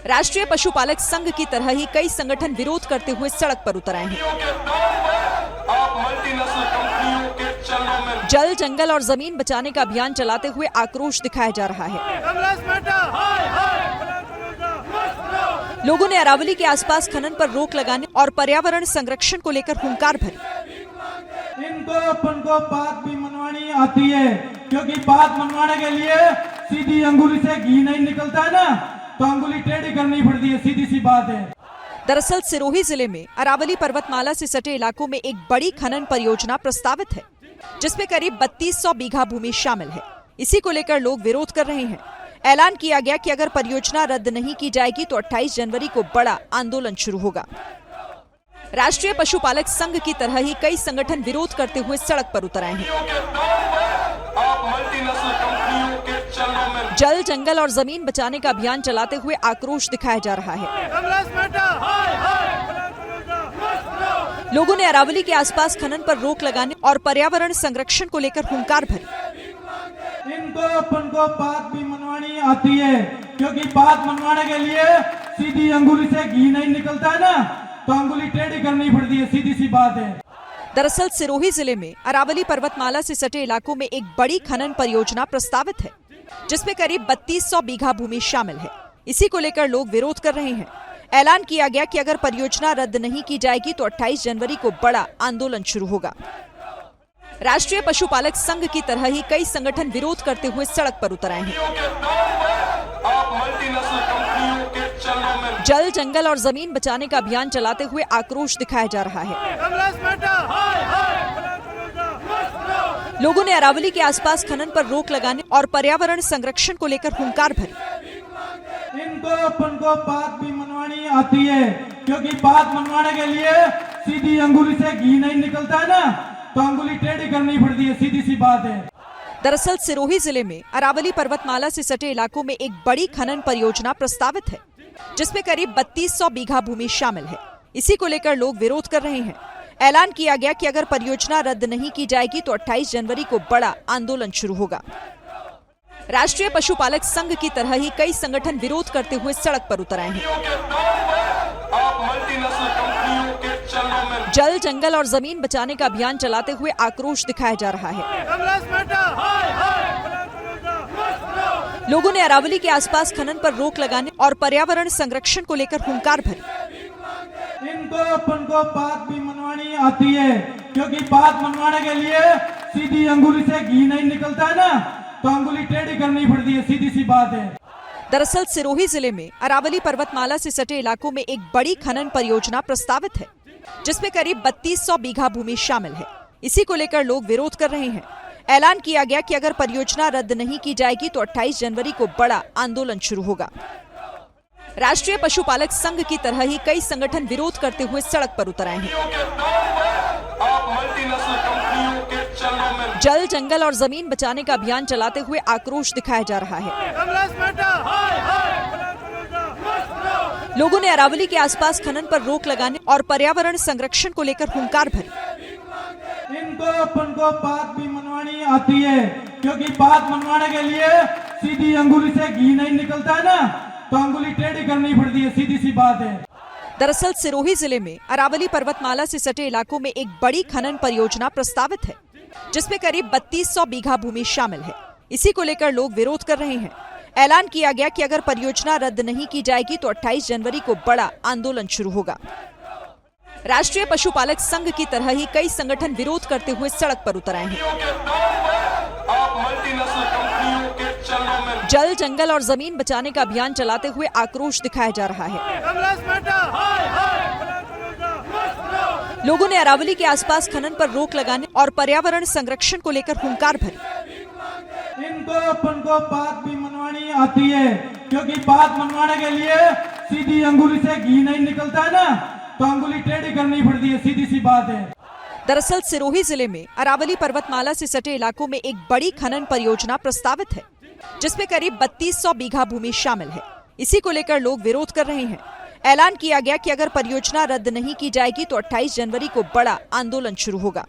राष्ट्रीय पशुपालक संघ की तरह ही कई संगठन विरोध करते हुए सड़क पर उतर आए हैं। जल, जंगल और जमीन बचाने का अभियान चलाते हुए आक्रोश दिखाया जा रहा है। लोगों ने अरावली के आसपास खनन पर रोक लगाने और पर्यावरण संरक्षण को लेकर हुंकार भरी। इनको अपन को बात भी मनवानी आती है, क्योंकि बात मनवाने के लिए सीधी अंगुली से घी नहीं निकलता है ना, तो अंगुली टेढ़ी करनी पड़ती है, सीधी सी बात है। दरअसल सिरोही जिले में अरावली पर्वतमाला से सटे इलाकों में एक बड़ी खनन परियोजना प्रस्तावित है, जिसमें करीब 3200 बीघा भूमि शामिल है। इसी को लेकर लोग विरोध कर रहे हैं। ऐलान किया गया कि अगर परियोजना रद्द नहीं की जाएगी तो 28 जनवरी को बड़ा आंदोलन शुरू होगा। राष्ट्रीय पशुपालक संघ की तरह ही कई संगठन विरोध करते हुए सड़क पर उतर आए हैं। जल, जंगल और जमीन बचाने का अभियान चलाते हुए आक्रोश दिखाया जा रहा है। लोगों ने अरावली के आसपास खनन पर रोक लगाने और पर्यावरण संरक्षण को लेकर हुंकार भरी। इनको अपन को बात भी मनवानी आती है, क्योंकि बात मनवाने के लिए सीधी अंगुली से घी नहीं निकलता है ना, तो अंगुली टेढ़ी करनी पड़ती है, सीधी सी बात है। दरअसल सिरोही जिले में अरावली पर्वतमाला से सटे इलाकों में एक बड़ी खनन परियोजना प्रस्तावित है, जिसमें करीब 3200 बीघा भूमि शामिल है। इसी को लेकर लोग विरोध कर रहे हैं। ऐलान किया गया कि अगर परियोजना रद्द नहीं की जाएगी तो 28 जनवरी को बड़ा आंदोलन शुरू होगा। राष्ट्रीय पशुपालक संघ की तरह ही कई संगठन विरोध करते हुए सड़क पर उतर आए हैं। जल, जंगल और जमीन बचाने का अभियान चलाते हुए आक्रोश दिखाया जा रहा है। लोगों ने अरावली के आसपास खनन पर रोक लगाने और पर्यावरण संरक्षण को लेकर हुंकार भरी। इनको अपन को बात भी मनवानी आती है, क्योंकि बात मनवाने के लिए सीधी अंगुली से घी नहीं निकलता है ना, तो अंगुली टेढ़ी करनी पड़ती है, सीधी सी बात है। दरअसल सिरोही जिले में अरावली पर्वतमाला से सटे इलाकों में एक बड़ी खनन परियोजना प्रस्तावित है, जिसमें करीब 3200 बीघा भूमि शामिल है। इसी को लेकर लोग विरोध कर रहे हैं। ऐलान किया गया कि अगर परियोजना रद्द नहीं की जाएगी तो 28 जनवरी को बड़ा आंदोलन शुरू होगा। राष्ट्रीय पशुपालक संघ की तरह ही कई संगठन विरोध करते हुए सड़क पर उतर आए हैं। जल, जंगल और जमीन बचाने का अभियान चलाते हुए आक्रोश दिखाया जा रहा है। लोगों ने अरावली के आसपास खनन पर रोक लगाने और पर्यावरण संरक्षण को लेकर हुंकार भरी। इनको अपन को बात भी मनवानी आती है, क्योंकि बात मनवाने के लिए सीधी अंगुली से घी नहीं निकलता है ना, तो अंगुली टेढ़ी करनी पड़ती है, सीधी सी बात है। दरअसल सिरोही जिले में अरावली पर्वतमाला से सटे इलाकों में एक बड़ी खनन परियोजना प्रस्तावित है, जिसमें करीब 3200 बीघा भूमि शामिल है। इसी को लेकर लोग विरोध कर रहे हैं। ऐलान किया गया कि अगर परियोजना रद्द नहीं की जाएगी तो 28 जनवरी को बड़ा आंदोलन शुरू होगा। राष्ट्रीय पशुपालक संघ की तरह ही कई संगठन विरोध करते हुए सड़क पर उतर आए हैं। जल, जंगल और जमीन बचाने का अभियान चलाते हुए आक्रोश दिखाया जा रहा है। लोगों ने अरावली के आसपास खनन पर रोक लगाने और पर्यावरण संरक्षण को लेकर हुंकार भरी। इनको अपन को बात भी मनवानी आती है, क्योंकि बात मनवाने के लिए सीधी अंगुली से घी नहीं निकलता है ना, तो अंगुली टेढ़ी करनी पड़ती है, सीधी सी बात है। दरअसल सिरोही जिले में अरावली पर्वतमाला से सटे इलाकों में एक बड़ी खनन परियोजना प्रस्तावित है, जिसमें करीब 3200 बीघा भूमि शामिल है। इसी को लेकर लोग विरोध कर रहे हैं। ऐलान किया गया कि अगर परियोजना रद्द नहीं की जाएगी तो 28 जनवरी को बड़ा आंदोलन शुरू होगा। राष्ट्रीय पशुपालक संघ की तरह ही कई संगठन विरोध करते हुए सड़क पर उतर आए हैं। जल, जंगल और जमीन बचाने का अभियान चलाते हुए आक्रोश दिखाया जा रहा है। लोगों ने अरावली के आसपास खनन पर रोक लगाने और पर्यावरण संरक्षण को लेकर हुंकार भरी। इनको अपन को बात भी मनवानी आती है, क्योंकि बात मनवाने के लिए सीधी अंगुली से घी नहीं निकलता है ना, तो अंगुली टेढ़ी करनी पड़ती है, सीधी सी बात है। दरअसल सिरोही जिले में अरावली पर्वतमाला से सटे इलाकों में एक बड़ी खनन परियोजना प्रस्तावित है, जिसमें करीब 3200 बीघा भूमि शामिल है। इसी को लेकर लोग विरोध कर रहे हैं। ऐलान किया गया कि अगर परियोजना रद्द नहीं की जाएगी तो 28 जनवरी को बड़ा आंदोलन शुरू होगा।